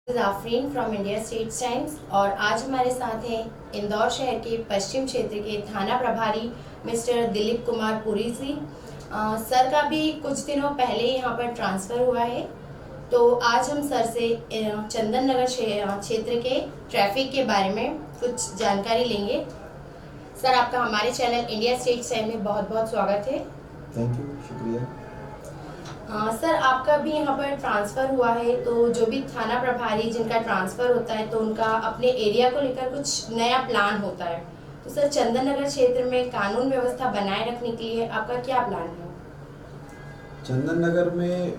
Afreen from India state times और आज हमारे साथ हैं इंदौर शहर के पश्चिम क्षेत्र के थाना प्रभारी मिस्टर दिलीप कुमार पुरी जी। सर का भी कुछ दिनों पहले यहाँ पर ट्रांसफ़र हुआ है, तो आज हम सर से चंदन नगर क्षेत्र के ट्रैफिक के बारे में कुछ जानकारी लेंगे। सर, आपका हमारे चैनल इंडिया स्टेट टाइम में बहुत बहुत स्वागत है। थैंक यू, शुक्रिया। सर, आपका भी यहाँ पर ट्रांसफ़र हुआ है, तो जो भी थाना प्रभारी जिनका ट्रांसफ़र होता है तो उनका अपने एरिया को लेकर कुछ नया प्लान होता है। तो सर, चंदन नगर क्षेत्र में कानून व्यवस्था बनाए रखने के लिए आपका क्या प्लान है? चंदन नगर में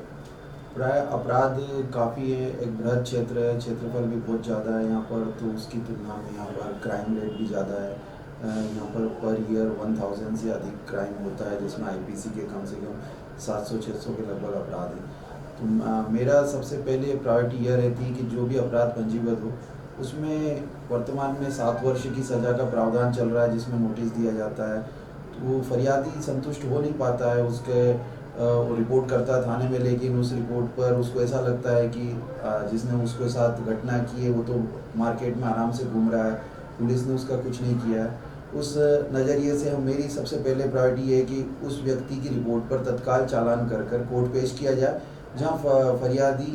प्राय अपराध काफ़ी है, एक बृहद क्षेत्र है, क्षेत्रफल भी बहुत ज़्यादा है यहाँ पर, तो उसकी तुलना में यहाँ पर क्राइम रेट भी ज़्यादा है। यहाँ पर ईयर 1000 से अधिक क्राइम होता है, जिसमें आईपीसी के कम से कम 700-600 के लगभग अपराध हैं। तो मेरा सबसे पहले प्रायोरिटी यह रहती है कि जो भी अपराध पंजीबद्ध हो उसमें वर्तमान में 7 वर्ष की सज़ा का प्रावधान चल रहा है, जिसमें नोटिस दिया जाता है। तो वो फरियादी संतुष्ट हो नहीं पाता है, उसके वो रिपोर्ट करता है थाने में, लेकिन उस रिपोर्ट पर उसको ऐसा लगता है कि जिसने उसके साथ घटना की है वो तो मार्केट में आराम से घूम रहा है, पुलिस ने उसका कुछ नहीं किया है। उस नज़रिए से मेरी सबसे पहले प्रायोरिटी है कि उस व्यक्ति की रिपोर्ट पर तत्काल चालान कर कर कोर्ट पेश किया जाए, जहां फरियादी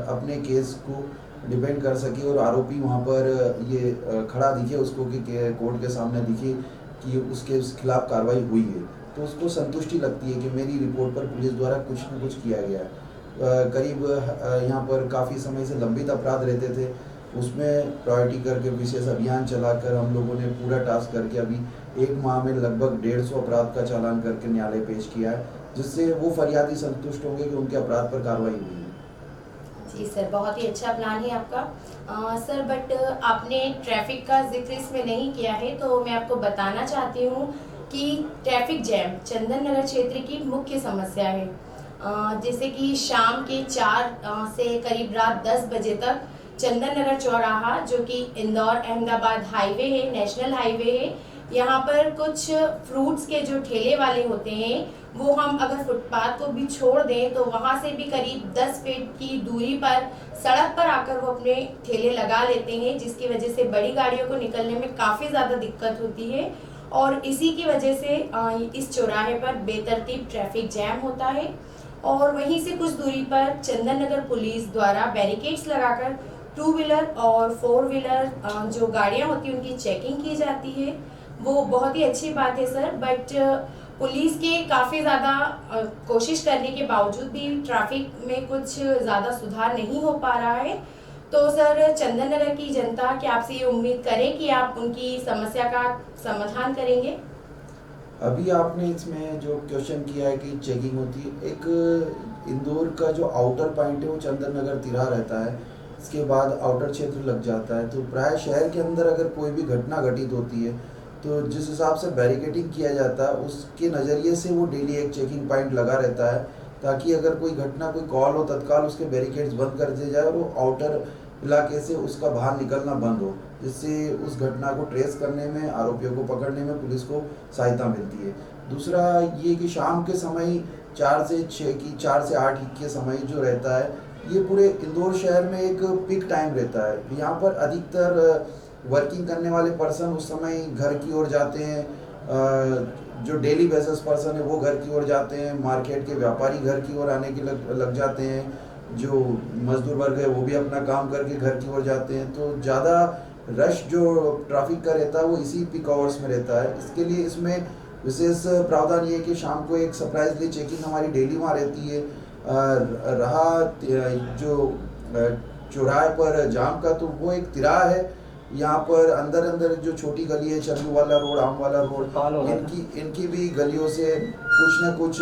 अपने केस को डिपेंड कर सके और आरोपी वहां पर ये खड़ा दिखे उसको कि कोर्ट के सामने दिखे कि उसके खिलाफ कार्रवाई हुई है, तो उसको संतुष्टि लगती है कि मेरी रिपोर्ट पर पुलिस द्वारा कुछ न कुछ किया गया है। करीब यहाँ पर काफ़ी समय से लंबित अपराध रहते थे, उसमें प्रायोरिटी करके विशेष अभियान चलाकर हम लोगों ने पूरा टास्क करके अभी 1 माह में लगभग 150 अपराध का चालान करके न्यायालय पेश किया है, जिससे वो फरियादी संतुष्ट होंगे कि उनके अपराध पर कार्रवाई हुई है। जी सर, बहुत ही अच्छा प्लान है आपका। सर, बट आपने ट्रैफिक का जिक्र इसमें नहीं किया है, तो मैं आपको बताना चाहती हूँ कि ट्रैफिक जैम चंदन नगर क्षेत्र की मुख्य समस्या है। जैसे कि शाम के 4 से करीब रात 10 बजे तक चंदन नगर चौराहा, जो कि इंदौर अहमदाबाद हाईवे है, नेशनल हाईवे है, यहाँ पर कुछ फ्रूट्स के जो ठेले वाले होते हैं वो हम अगर फुटपाथ को भी छोड़ दें तो वहाँ से भी करीब 10 फीट की दूरी पर सड़क पर आकर वो अपने ठेले लगा लेते हैं, जिसकी वजह से बड़ी गाड़ियों को निकलने में काफ़ी ज़्यादा दिक्कत होती है और इसी की वजह से इस चौराहे पर बेतरतीब ट्रैफिक जैम होता है। और वहीं से कुछ दूरी पर चंदन नगर पुलिस द्वारा बैरिकेड्स लगाकर 2 व्हीलर और 4 व्हीलर जो गाड़ियाँ होती हैं उनकी चेकिंग की जाती है। वो बहुत ही अच्छी बात है सर, बट पुलिस के काफ़ी ज़्यादा कोशिश करने के बावजूद भी ट्रैफिक में कुछ ज़्यादा सुधार नहीं हो पा रहा है। तो सर, चंदन नगर की जनता क्या आपसे ये उम्मीद करे कि आप उनकी समस्या का समाधान करेंगे? अभी आपने इसमें जो क्वेश्चन किया है कि चेकिंग होती है, एक इंदौर का जो आउटर पॉइंट है वो चंदन नगर तिराहा रहता है, इसके बाद आउटर क्षेत्र लग जाता है। तो प्राय शहर के अंदर अगर कोई भी घटना घटित होती है तो जिस हिसाब से बैरिकेडिंग किया जाता है उसके नज़रिए से वो डेली एक चेकिंग पॉइंट लगा रहता है, ताकि अगर कोई घटना, कोई कॉल हो, तत्काल उसके बैरिकेड्स बंद कर दिए जाए और वो आउटर इलाके से उसका बाहर निकलना बंद हो, जिससे उस घटना को ट्रेस करने में, आरोपियों को पकड़ने में पुलिस को सहायता मिलती है। दूसरा ये कि शाम के समय 4 से 6 की 4 से 8 के समय जो रहता है, ये पूरे इंदौर शहर में एक पीक टाइम रहता है। यहाँ पर अधिकतर वर्किंग करने वाले पर्सन उस समय घर की ओर जाते हैं, जो डेली बेसिस पर्सन है वो घर की ओर जाते हैं, मार्केट के व्यापारी घर की ओर आने के लग जाते हैं, जो मजदूर वर्ग है वो भी अपना काम करके घर की ओर जाते हैं। तो ज़्यादा रश जो ट्रैफिक का रहता है वो इसी पीक आवर्स में रहता है। इसके लिए इसमें विशेष प्रावधान ये है कि शाम को एक सरप्राइजली चेकिंग हमारी डेली वहाँ रहती है। रहा जो चौराहे पर जाम का, तो वो एक तिराहा है, यहाँ पर अंदर जो छोटी गली है, चंदू वाला रोड, आम वाला रोड, इनकी भी गलियों से कुछ न कुछ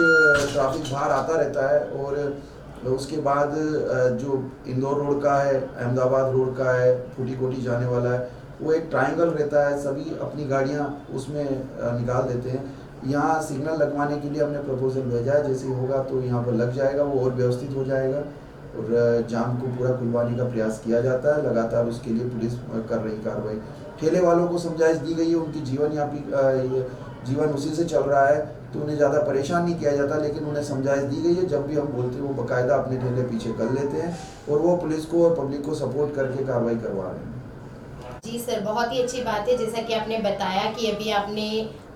ट्रैफिक बाहर आता रहता है। और उसके बाद जो इंदौर रोड का है, अहमदाबाद रोड का है, फूटी कोटी जाने वाला है, वो एक ट्रायंगल रहता है, सभी अपनी गाड़ियाँ उसमें निकाल देते हैं। यहाँ सिग्नल लगवाने के लिए हमने प्रपोजल भेजा है, जैसे होगा तो यहाँ पर लग जाएगा, वो और व्यवस्थित हो जाएगा और जाम को पूरा खुलवाने का प्रयास किया जाता है। लगातार उसके लिए पुलिस कर रही कार्रवाई। ठेले वालों को समझाइश दी गई है, उनकी जीवन उसी से चल रहा है, तो उन्हें ज़्यादा परेशान नहीं किया जाता, लेकिन उन्हें समझाइश दी गई है। जब भी हम बोलते हैं वो बाकायदा अपने ठेले पीछे कर लेते हैं और वो पुलिस को और पब्लिक को सपोर्ट करके कार्रवाई करवा रहे हैं। जी सर, बहुत ही अच्छी बात है। जैसा कि आपने बताया कि अभी आपने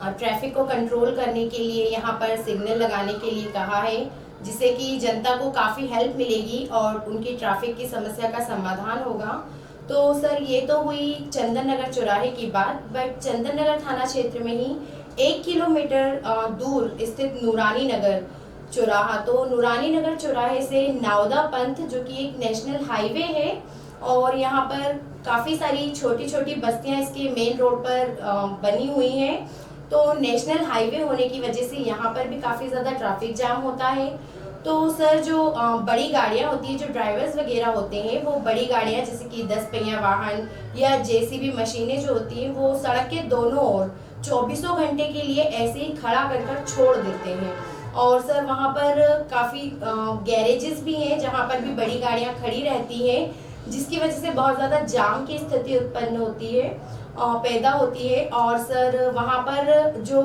ट्रैफिक को कंट्रोल करने के लिए यहाँ पर सिग्नल लगाने के लिए कहा है, जिससे कि जनता को काफ़ी हेल्प मिलेगी और उनकी ट्रैफिक की समस्या का समाधान होगा। तो सर, ये तो हुई चंदन नगर चौराहे की बात, बट चंदन नगर थाना क्षेत्र में ही 1 किलोमीटर दूर स्थित नूरानी नगर चौराहा, तो नूरानी नगर चौराहे से नावदा पंथ, जो कि एक नेशनल हाईवे है, और यहाँ पर काफ़ी सारी छोटी छोटी बस्तियाँ इसके मेन रोड पर बनी हुई हैं। तो नेशनल हाईवे होने की वजह से यहाँ पर भी काफ़ी ज़्यादा ट्रैफिक जाम होता है। तो सर, जो बड़ी गाड़ियाँ होती हैं, जो ड्राइवर्स वगैरह होते हैं, वो बड़ी गाड़ियाँ जैसे कि 10 पहिया वाहन या जेसीबी मशीनें जो होती हैं, वो सड़क के दोनों ओर 24 घंटे के लिए ऐसे ही खड़ा कर कर छोड़ देते हैं। और सर, वहाँ पर काफ़ी गैरेजेस भी हैं जहाँ पर भी बड़ी गाड़ियाँ खड़ी रहती हैं, जिसकी वजह से बहुत ज़्यादा जाम की स्थिति उत्पन्न होती है, पैदा होती है। और सर, वहाँ पर जो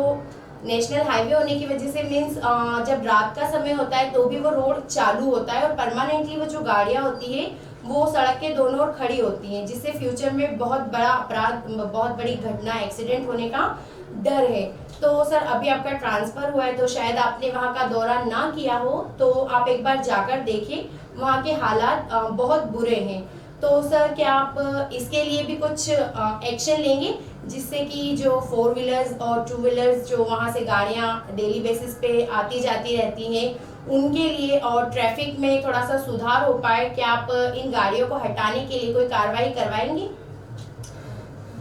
नेशनल हाईवे होने की वजह से मीन्स जब रात का समय होता है तो भी वो रोड चालू होता है और परमानेंटली वो जो गाड़ियाँ होती है वो सड़क के दोनों ओर खड़ी होती हैं, जिससे फ्यूचर में बहुत बड़ा अपराध, बहुत बड़ी घटना, एक्सीडेंट होने का डर है। तो सर, अभी आपका ट्रांसफ़र हुआ है तो शायद आपने वहाँ का दौरा ना किया हो, तो आप एक बार जाकर देखिए, वहाँ के हालात बहुत बुरे हैं। तो सर, क्या आप इसके लिए भी कुछ एक्शन लेंगे, जिससे कि जो 4 व्हीलर्स और 2 व्हीलर्स जो वहाँ से गाड़ियाँ डेली बेसिस पे आती जाती रहती हैं, उनके लिए और ट्रैफिक में थोड़ा सा सुधार हो पाए? क्या आप इन गाड़ियों को हटाने के लिए कोई कार्रवाई करवाएंगे?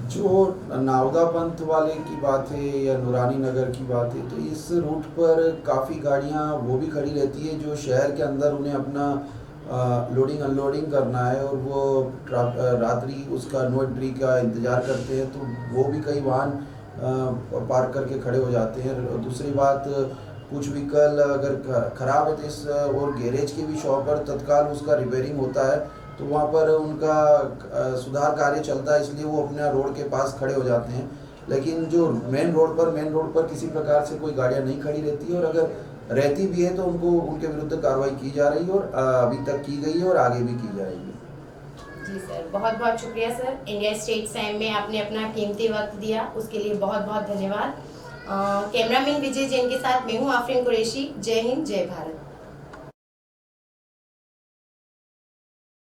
जो नावदा पंथ वाले की बात है या नूरानी नगर की बात है, तो इस रूट पर काफ़ी गाड़ियाँ वो भी खड़ी रहती है जो शहर के अंदर उन्हें अपना लोडिंग अनलोडिंग करना है और वो रात्रि उसका नो एंट्री का इंतज़ार करते हैं, तो वो भी कई वाहन पार्क करके खड़े हो जाते हैं। और दूसरी बात, कुछ व्हीकल अगर ख़राब है तो इस और गैरेज के भी शॉप पर तत्काल उसका रिपेयरिंग होता है, तो वहाँ पर उनका सुधार कार्य चलता है, इसलिए वो अपने रोड के पास खड़े हो जाते हैं। लेकिन जो मेन रोड पर किसी प्रकार से कोई गाड़ियाँ नहीं खड़ी रहती है, और अगर रहती भी है तो उनके विरुद्ध कार्रवाई की जा रही है और अभी तक की गई है और आगे भी की जाएगी। जी सर, बहुत बहुत शुक्रिया सर। इंडिया स्टेट टाइम में आपने अपना कीमती वक्त दिया, उसके लिए बहुत बहुत धन्यवाद। कैमरामैन विजय जैन के साथ मैं हूँ आफरीन कुरैशी। जय हिंद, जय भारत।